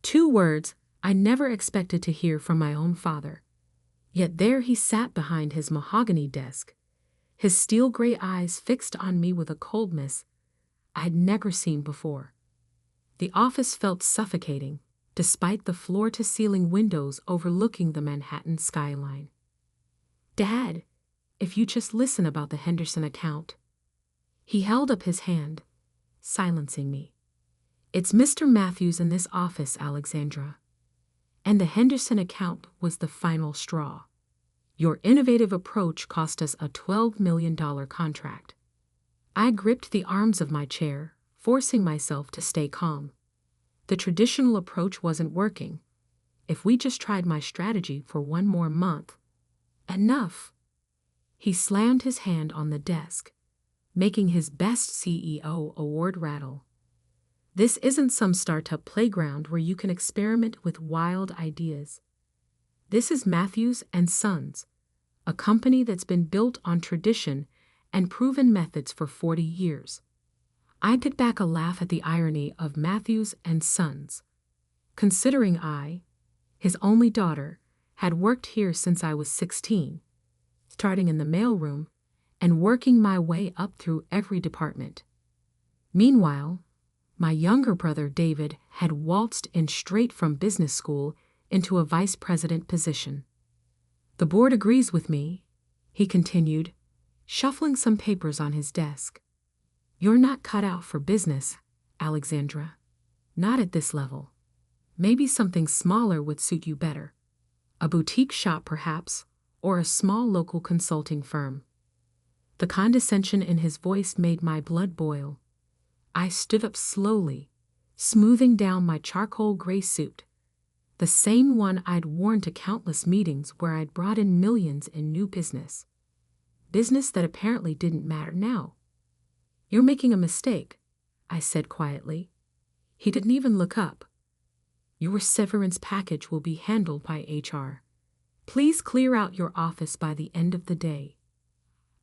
2 words I never expected to hear from my own father. Yet there he sat behind his mahogany desk, his steel-gray eyes fixed on me with a coldness I'd never seen before. The office felt suffocating, despite the floor-to-ceiling windows overlooking the Manhattan skyline. "Dad, if you just listen about the Henderson account." He held up his hand, silencing me. "It's Mr. Matthews in this office, Alexandra. And the Henderson account was the final straw. Your innovative approach cost us a $12 million contract." I gripped the arms of my chair, forcing myself to stay calm. The traditional approach wasn't working. If we just tried my strategy for 1 more month. Enough. He slammed his hand on the desk, making his best CEO award rattle. "This isn't some startup playground where you can experiment with wild ideas. This is Matthews and Sons, a company that's been built on tradition and proven methods for 40 years. I did back a laugh at the irony of Matthews and Sons, considering I, his only daughter, had worked here since I was 16, starting in the mailroom and working my way up through every department. Meanwhile, my younger brother David had waltzed in straight from business school into a vice president position. "The board agrees with me," he continued, shuffling some papers on his desk. "You're not cut out for business, Alexandra. Not at this level. Maybe something smaller would suit you better. A boutique shop, perhaps, or a small local consulting firm." The condescension in his voice made my blood boil. I stood up slowly, smoothing down my charcoal gray suit, the same one I'd worn to countless meetings where I'd brought in millions in new business. Business that apparently didn't matter now. "You're making a mistake," I said quietly. He didn't even look up. "Your severance package will be handled by HR. Please clear out your office by the end of the day."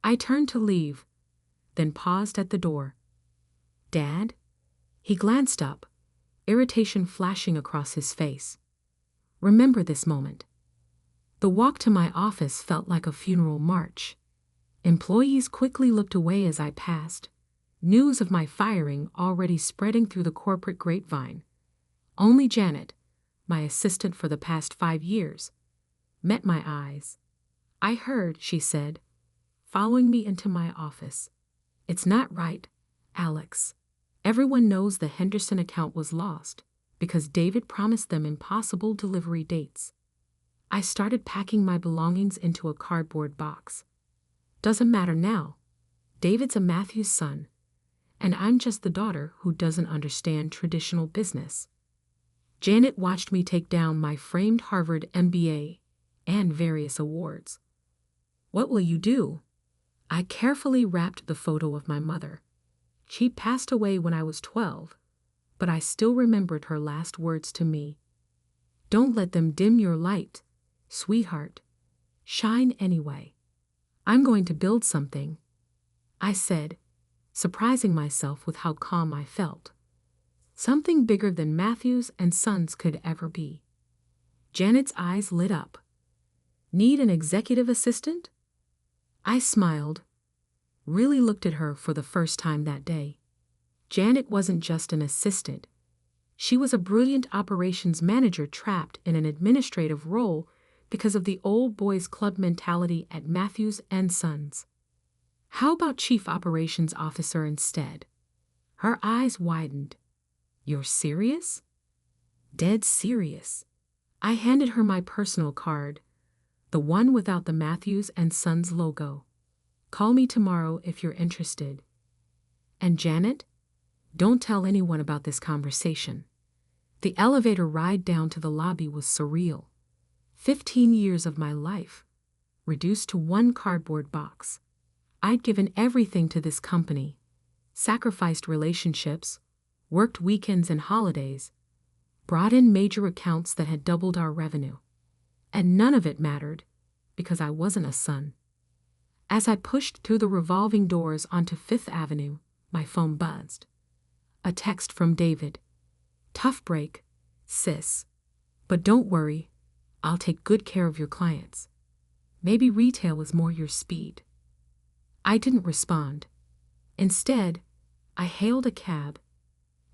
I turned to leave, then paused at the door. "Dad?" He glanced up, irritation flashing across his face. Remember this moment. The walk to my office felt like a funeral march. Employees quickly looked away as I passed, news of my firing already spreading through the corporate grapevine. Only Janet, my assistant for the past 5 years, met my eyes. "I heard," she said, following me into my office. "It's not right, Alex. Everyone knows the Henderson account was lost because David promised them impossible delivery dates." I started packing my belongings into a cardboard box. "Doesn't matter now. David's a Matthews son, and I'm just the daughter who doesn't understand traditional business." Janet watched me take down my framed Harvard MBA and various awards. "What will you do?" I carefully wrapped the photo of my mother. She passed away when I was 12, but I still remembered her last words to me. "Don't let them dim your light, sweetheart. Shine anyway." "I'm going to build something," I said, surprising myself with how calm I felt. "Something bigger than Matthews and Sons could ever be." Janet's eyes lit up. "Need an executive assistant?" I smiled, really looked at her for the first time that day. Janet wasn't just an assistant. She was a brilliant operations manager trapped in an administrative role because of the old boys club mentality at Matthews and Sons. "How about chief operations officer instead?" Her eyes widened. "You're serious?" "Dead serious." I handed her my personal card, the one without the Matthews and Sons logo. "Call me tomorrow if you're interested. And Janet, don't tell anyone about this conversation." The elevator ride down to the lobby was surreal. 15 years of my life, reduced to one cardboard box. I'd given everything to this company, sacrificed relationships, worked weekends and holidays, brought in major accounts that had doubled our revenue. And none of it mattered, because I wasn't a son. As I pushed through the revolving doors onto 5th Avenue, my phone buzzed. A text from David. "Tough break. sis. But don't worry, I'll take good care of your clients. Maybe retail is more your speed." I didn't respond. Instead, I hailed a cab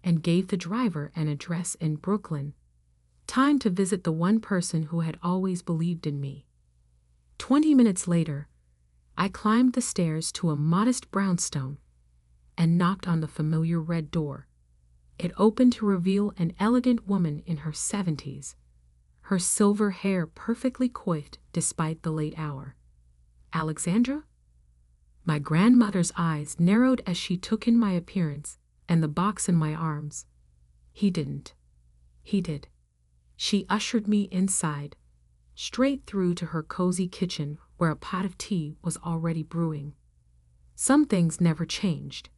and gave the driver an address in Brooklyn. Time to visit the one person who had always believed in me. 20 minutes later, I climbed the stairs to a modest brownstone and knocked on the familiar red door. It opened to reveal an elegant woman in her 70s, her silver hair perfectly coiffed despite the late hour. "Alexandra?" My grandmother's eyes narrowed as she took in my appearance and the box in my arms. "He didn't." "He did." She ushered me inside, straight through to her cozy kitchen where a pot of tea was already brewing. Some things never changed.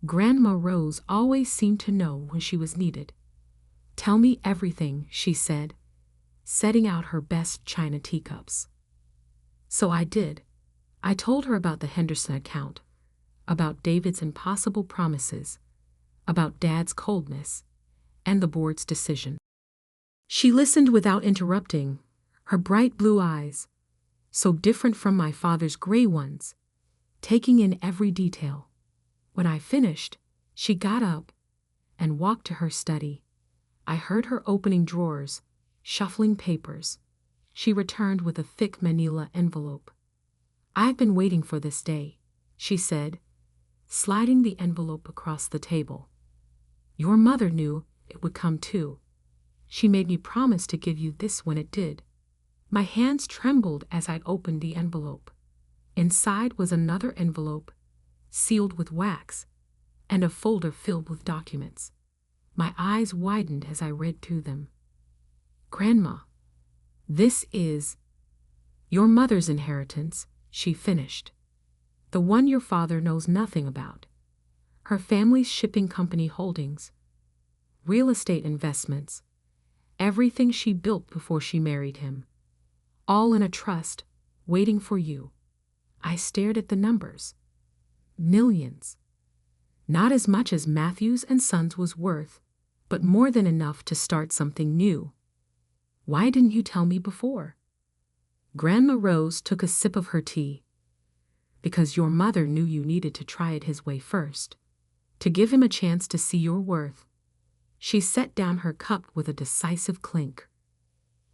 Grandma Rose always seemed to know when she was needed. "Tell me everything," she said, setting out her best china teacups. So I did. I told her about the Henderson account, about David's impossible promises, about Dad's coldness, and the board's decision. She listened without interrupting, her bright blue eyes, so different from my father's gray ones, taking in every detail. When I finished, she got up and walked to her study. I heard her opening drawers, shuffling papers. She returned with a thick manila envelope. "I've been waiting for this day," she said, sliding the envelope across the table. "Your mother knew it would come too. She made me promise to give you this when it did." My hands trembled as I opened the envelope. Inside was another envelope, sealed with wax, and a folder filled with documents. My eyes widened as I read through them. "Grandma, this is your mother's inheritance," she finished. "The one your father knows nothing about. Her family's shipping company holdings, real estate investments, everything she built before she married him. All in a trust, waiting for you." I stared at the numbers. Millions. Not as much as Matthews and Sons was worth, but more than enough to start something new. "Why didn't you tell me before?" Grandma Rose took a sip of her tea. "Because your mother knew you needed to try it his way first, to give him a chance to see your worth." She set down her cup with a decisive clink.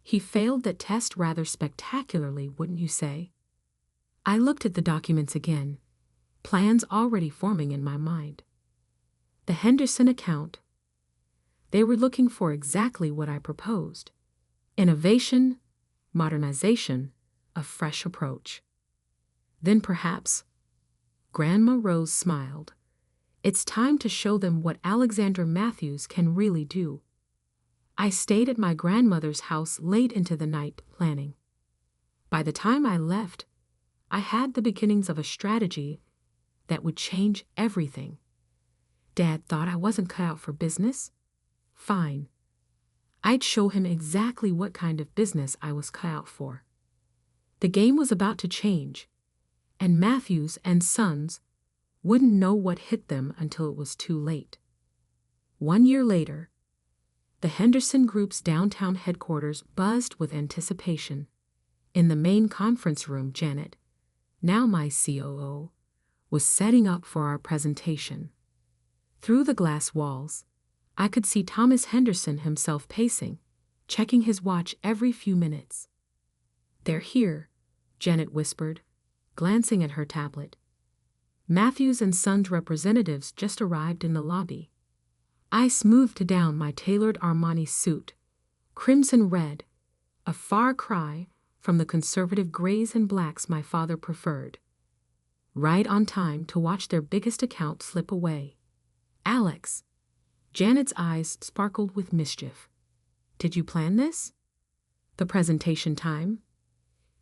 "He failed that test rather spectacularly, wouldn't you say?" I looked at the documents again, plans already forming in my mind. The Henderson account. They were looking for exactly what I proposed. Innovation, modernization, a fresh approach. Then perhaps, Grandma Rose smiled, it's time to show them what Alexandra Matthews can really do. I stayed at my grandmother's house late into the night planning. By the time I left, I had the beginnings of a strategy that would change everything. Dad thought I wasn't cut out for business. Fine. I'd show him exactly what kind of business I was cut out for. The game was about to change, and Matthews and Sons wouldn't know what hit them until it was too late. 1 year later, the Henderson Group's downtown headquarters buzzed with anticipation. In the main conference room, Janet, now my COO, was setting up for our presentation. Through the glass walls, I could see Thomas Henderson himself pacing, checking his watch every few minutes. "They're here," Janet whispered, glancing at her tablet. Matthews and Sons representatives just arrived in the lobby. I smoothed down my tailored Armani suit, crimson red, a far cry from the conservative grays and blacks my father preferred. Right on time to watch their biggest account slip away. "Alex." Janet's eyes sparkled with mischief. "Did you plan this?" "The presentation time?"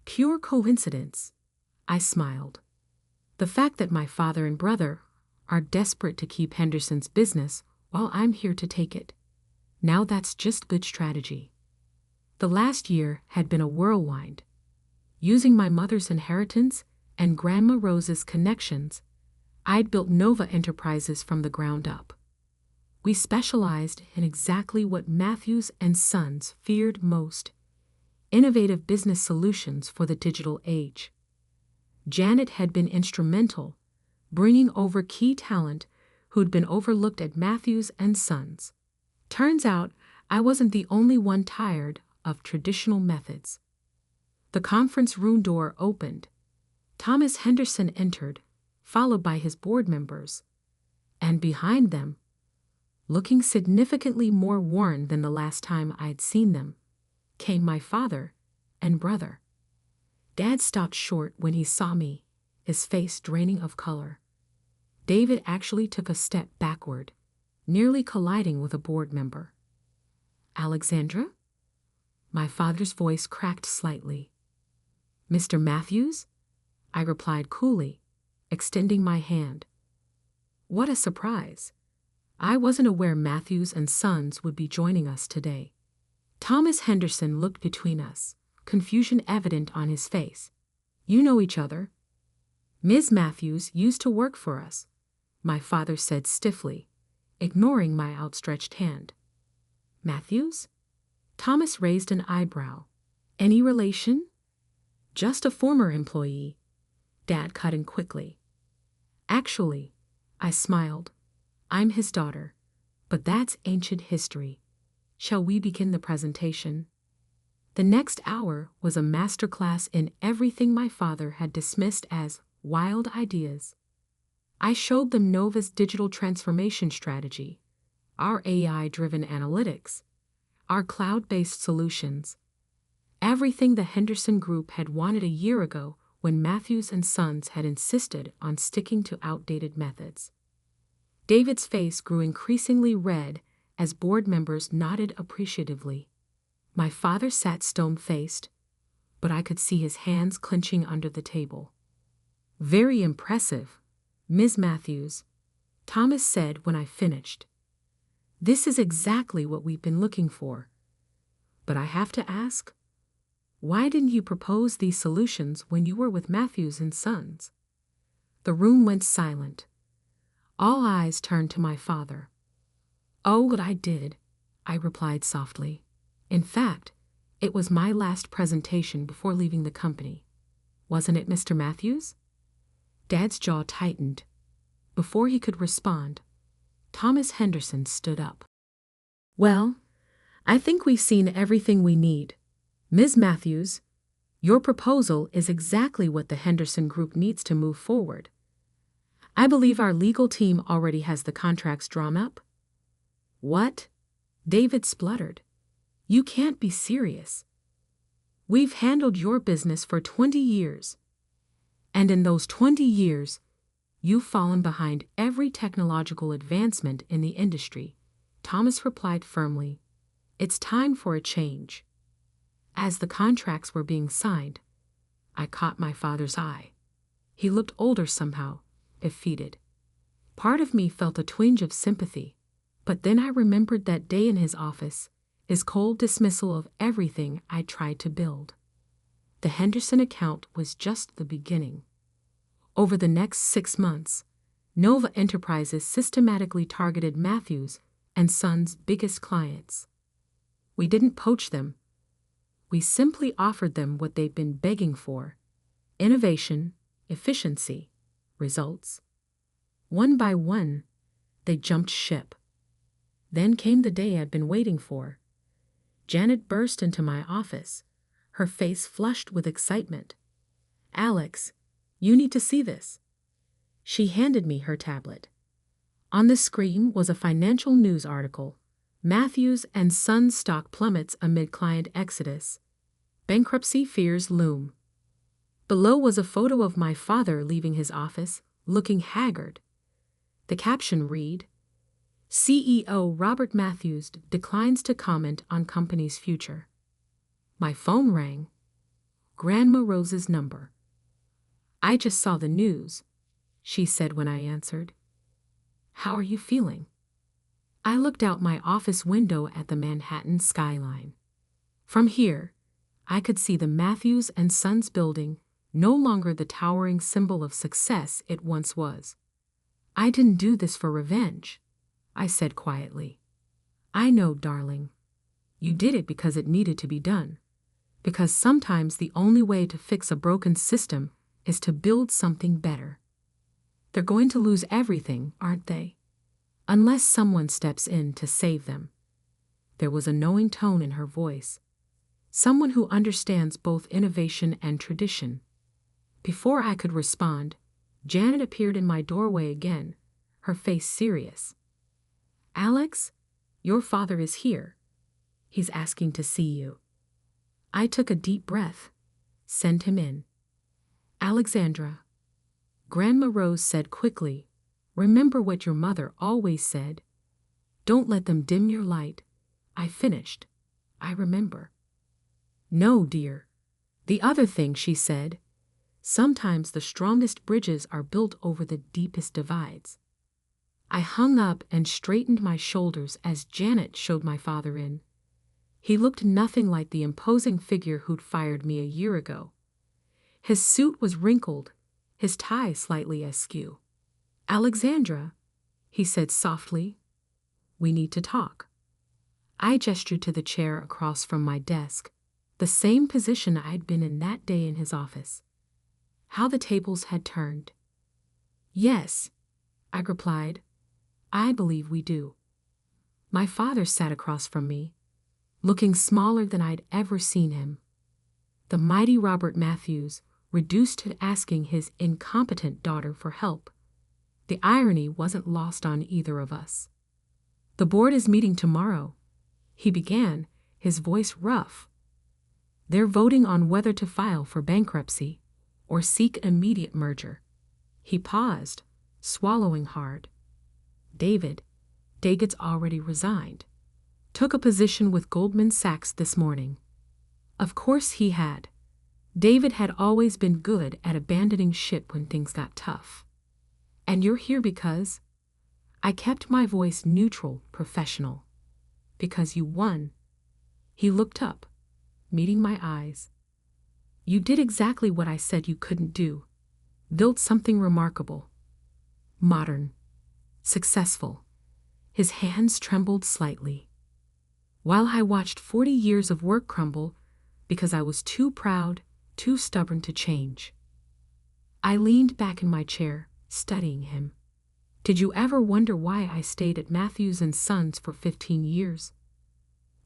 "Pure coincidence." I smiled. "The fact that my father and brother are desperate to keep Henderson's business while I'm here to take it. Now that's just good strategy." The last year had been a whirlwind. Using my mother's inheritance and Grandma Rose's connections, I'd built Nova Enterprises from the ground up. We specialized in exactly what Matthews and Sons feared most: innovative business solutions for the digital age. Janet had been instrumental, bringing over key talent who'd been overlooked at Matthews and Sons. Turns out I wasn't the only one tired of traditional methods. The conference room door opened. Thomas Henderson entered, followed by his board members. And behind them, looking significantly more worn than the last time I'd seen them, came my father and brother. Dad stopped short when he saw me, his face draining of color. David actually took a step backward, nearly colliding with a board member. "Alexandra?" My father's voice cracked slightly. "Mr. Matthews?" I replied coolly, extending my hand. What a surprise. I wasn't aware Matthews and Sons would be joining us today. Thomas Henderson looked between us, confusion evident on his face. "You know each other?" "Ms. Matthews used to work for us," my father said stiffly, ignoring my outstretched hand. "Matthews?" Thomas raised an eyebrow. "Any relation?" "Just a former employee," Dad cut in quickly. "Actually," I smiled, "I'm his daughter, but that's ancient history. Shall we begin the presentation?" The next hour was a masterclass in everything my father had dismissed as wild ideas. I showed them Nova's digital transformation strategy, our AI-driven analytics, our cloud-based solutions, everything the Henderson Group had wanted a year ago when Matthews and Sons had insisted on sticking to outdated methods. David's face grew increasingly red as board members nodded appreciatively. My father sat stone-faced, but I could see his hands clenching under the table. "Very impressive, Ms. Matthews," Thomas said when I finished. "This is exactly what we've been looking for. But I have to ask, why didn't you propose these solutions when you were with Matthews and Sons?" The room went silent. All eyes turned to my father. "Oh, what I did," I replied softly. "In fact, it was my last presentation before leaving the company. Wasn't it, Mr. Matthews?" Dad's jaw tightened. Before he could respond, Thomas Henderson stood up. "Well, I think we've seen everything we need. Ms. Matthews, your proposal is exactly what the Henderson Group needs to move forward. I believe our legal team already has the contracts drawn up." "What?" David spluttered. "You can't be serious. We've handled your business for 20 years. And in those 20 years, you've fallen behind every technological advancement in the industry," Thomas replied firmly. "It's time for a change." As the contracts were being signed, I caught my father's eye. He looked older somehow, defeated. Part of me felt a twinge of sympathy, but then I remembered that day in his office, his cold dismissal of everything I tried to build. The Henderson account was just the beginning. Over the next 6 months, Nova Enterprises systematically targeted Matthews and Sons' biggest clients. We didn't poach them. We simply offered them what they'd been begging for: innovation, efficiency, results. One by one, they jumped ship. Then came the day I'd been waiting for. Janet burst into my office, her face flushed with excitement. "Alex, you need to see this." She handed me her tablet. On the screen was a financial news article: "Matthews and Sons stock plummets amid client exodus. Bankruptcy fears loom." Below was a photo of my father leaving his office, looking haggard. The caption read, "CEO Robert Matthews declines to comment on company's future." My phone rang. Grandma Rose's number. "I just saw the news," she said when I answered. "How are you feeling?" I looked out my office window at the Manhattan skyline. From here, I could see the Matthews and Sons building, no longer the towering symbol of success it once was. I didn't do this for revenge. I said quietly. I know, darling. You did it because it needed to be done. Because sometimes the only way to fix a broken system is to build something better. They're going to lose everything, aren't they? Unless someone steps in to save them. There was a knowing tone in her voice. Someone who understands both innovation and tradition. Before I could respond, Janet appeared in my doorway again, her face serious. Alex, your father is here. He's asking to see you. I took a deep breath. Send him in. Alexandra. Grandma Rose said quickly, remember what your mother always said. Don't let them dim your light. I finished. I remember. No, dear. The other thing, she said. Sometimes the strongest bridges are built over the deepest divides. I hung up and straightened my shoulders as Janet showed my father in. He looked nothing like the imposing figure who'd fired me a year ago. His suit was wrinkled, his tie slightly askew. Alexandra, he said softly, we need to talk. I gestured to the chair across from my desk, the same position I'd been in that day in his office. How the tables had turned. Yes, I replied, I believe we do. My father sat across from me, looking smaller than I'd ever seen him. The mighty Robert Matthews, reduced to asking his incompetent daughter for help. The irony wasn't lost on either of us. The board is meeting tomorrow, he began, his voice rough. They're voting on whether to file for bankruptcy or seek immediate merger. He paused, swallowing hard. David's already resigned. Took a position with Goldman Sachs this morning. Of course he had. David had always been good at abandoning ship when things got tough. And you're here because... I kept my voice neutral, professional. Because you won. He looked up, meeting my eyes. You did exactly what I said you couldn't do. Built something remarkable. Modern. Successful. His hands trembled slightly. While I watched 40 years of work crumble because I was too proud, too stubborn to change. I leaned back in my chair, studying him. Did you ever wonder why I stayed at Matthews & Sons for 15 years?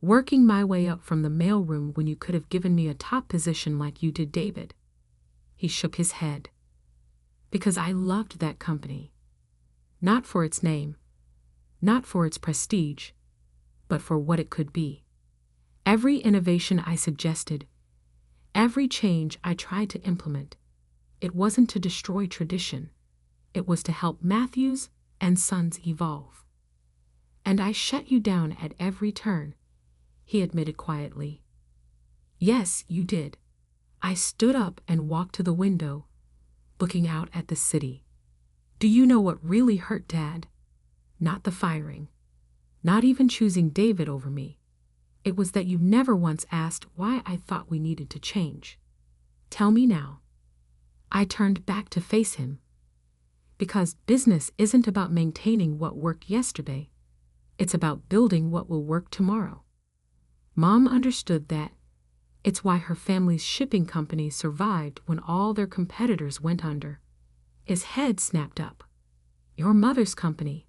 Working my way up from the mailroom when you could have given me a top position like you did David. He shook his head. Because I loved that company. Not for its name, not for its prestige, but for what it could be. Every innovation I suggested, every change I tried to implement, it wasn't to destroy tradition. It was to help Matthews & Sons evolve. And I shut you down at every turn, he admitted quietly. Yes, you did. I stood up and walked to the window, looking out at the city. Do you know what really hurt, Dad? Not the firing. Not even choosing David over me. It was that you never once asked why I thought we needed to change. Tell me now. I turned back to face him. Because business isn't about maintaining what worked yesterday. It's about building what will work tomorrow. Mom understood that. It's why her family's shipping company survived when all their competitors went under. His head snapped up. Your mother's company.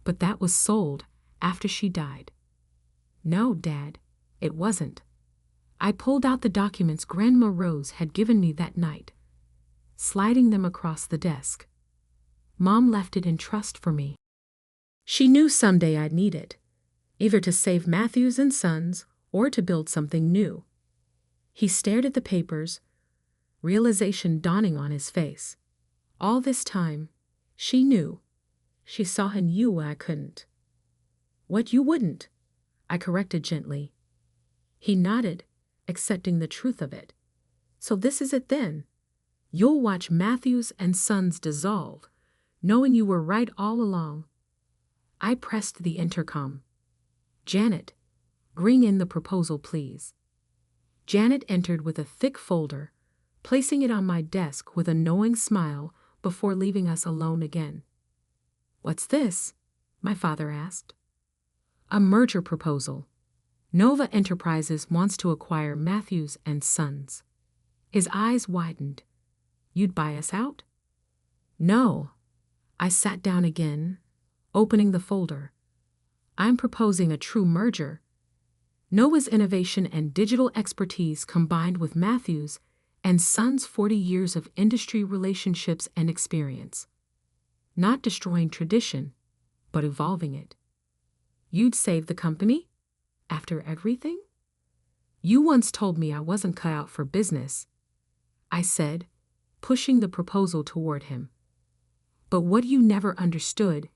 But that was sold after she died. No, Dad, it wasn't. I pulled out the documents Grandma Rose had given me that night, sliding them across the desk. Mom left it in trust for me. She knew someday I'd need it, either to save Matthews & Sons or to build something new. He stared at the papers, realization dawning on his face. All this time, she knew. She saw in you what I couldn't. What you wouldn't, I corrected gently. He nodded, accepting the truth of it. So this is it then. You'll watch Matthews & Sons dissolve, knowing you were right all along. I pressed the intercom. Janet, bring in the proposal, please. Janet entered with a thick folder, placing it on my desk with a knowing smile before leaving us alone again. What's this? my father asked. A merger proposal. Nova Enterprises wants to acquire Matthews and Sons. His eyes widened. You'd buy us out? No. I sat down again, opening the folder. I'm proposing a true merger. Nova's innovation and digital expertise combined with Matthews and Sons' 40 years of industry relationships and experience. Not destroying tradition, but evolving it. You'd save the company? After everything? You once told me I wasn't cut out for business, I said, pushing the proposal toward him. But what you never understood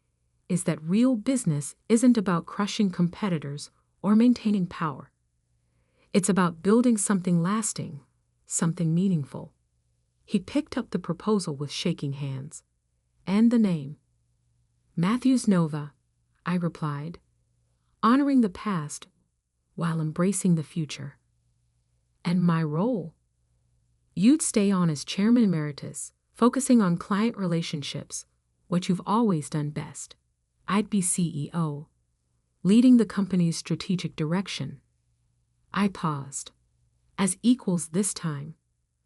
is that real business isn't about crushing competitors or maintaining power. It's about building something lasting, something meaningful. He picked up the proposal with shaking hands. And the name. Matthews Nova, I replied, honoring the past while embracing the future. And my role? You'd stay on as Chairman Emeritus, focusing on client relationships, what you've always done best. I'd be CEO, leading the company's strategic direction. I paused. As equals this time,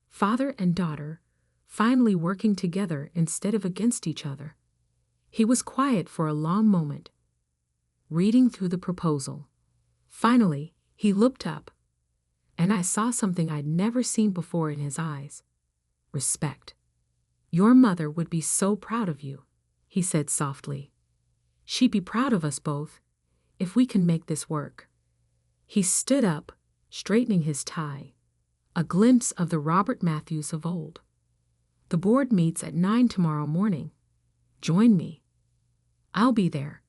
father and daughter, finally working together instead of against each other. He was quiet for a long moment, reading through the proposal. Finally, he looked up, and I saw something I'd never seen before in his eyes. Respect. Your mother would be so proud of you, he said softly. She'd be proud of us both, if we can make this work. He stood up, straightening his tie, a glimpse of the Robert Matthews of old. The board meets at 9 tomorrow morning. Join me. I'll be there.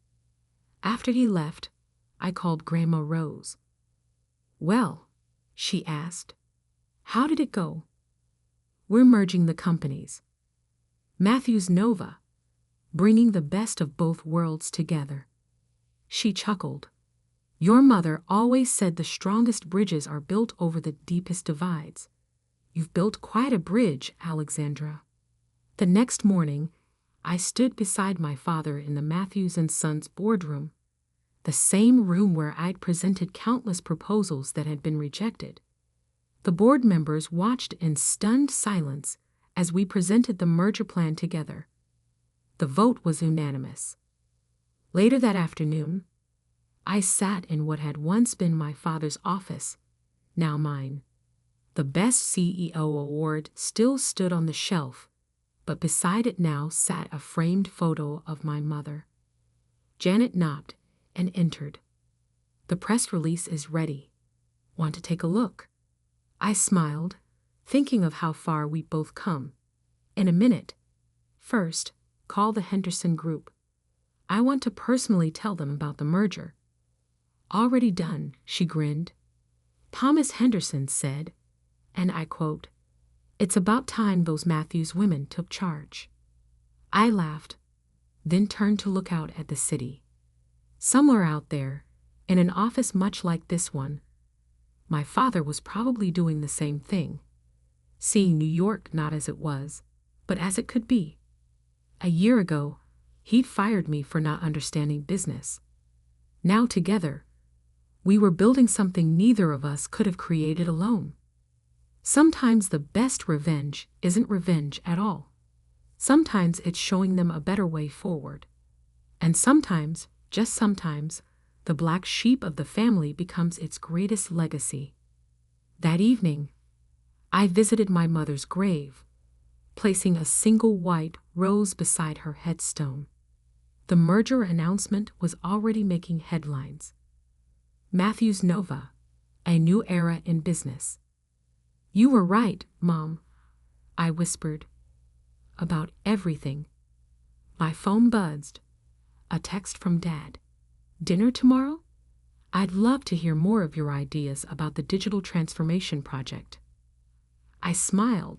After he left, I called Grandma Rose. Well, she asked, how did it go? We're merging the companies. Matthews Nova, bringing the best of both worlds together. She chuckled. Your mother always said the strongest bridges are built over the deepest divides. You've built quite a bridge, Alexandra. The next morning, I stood beside my father in the Matthews and Sons boardroom, the same room where I'd presented countless proposals that had been rejected. The board members watched in stunned silence as we presented the merger plan together. The vote was unanimous. Later that afternoon, I sat in what had once been my father's office, now mine. The Best CEO award still stood on the shelf, but beside it now sat a framed photo of my mother. Janet knocked and entered. The press release is ready. Want to take a look? I smiled, thinking of how far we'd both come. In a minute. First, call the Henderson Group. I want to personally tell them about the merger. Already done, she grinned. Thomas Henderson said, and I quote, it's about time those Matthews women took charge. I laughed, then turned to look out at the city. Somewhere out there, in an office much like this one, my father was probably doing the same thing, seeing New York not as it was, but as it could be. A year ago, he'd fired me for not understanding business. Now together, we were building something neither of us could have created alone. Sometimes the best revenge isn't revenge at all. Sometimes it's showing them a better way forward. And sometimes, just sometimes, the black sheep of the family becomes its greatest legacy. That evening, I visited my mother's grave, placing a single white rose beside her headstone. The merger announcement was already making headlines. Matthews Nova, a new era in business. You were right, Mom, I whispered. About everything. My phone buzzed. A text from Dad. Dinner tomorrow? I'd love to hear more of your ideas about the digital transformation project. I smiled,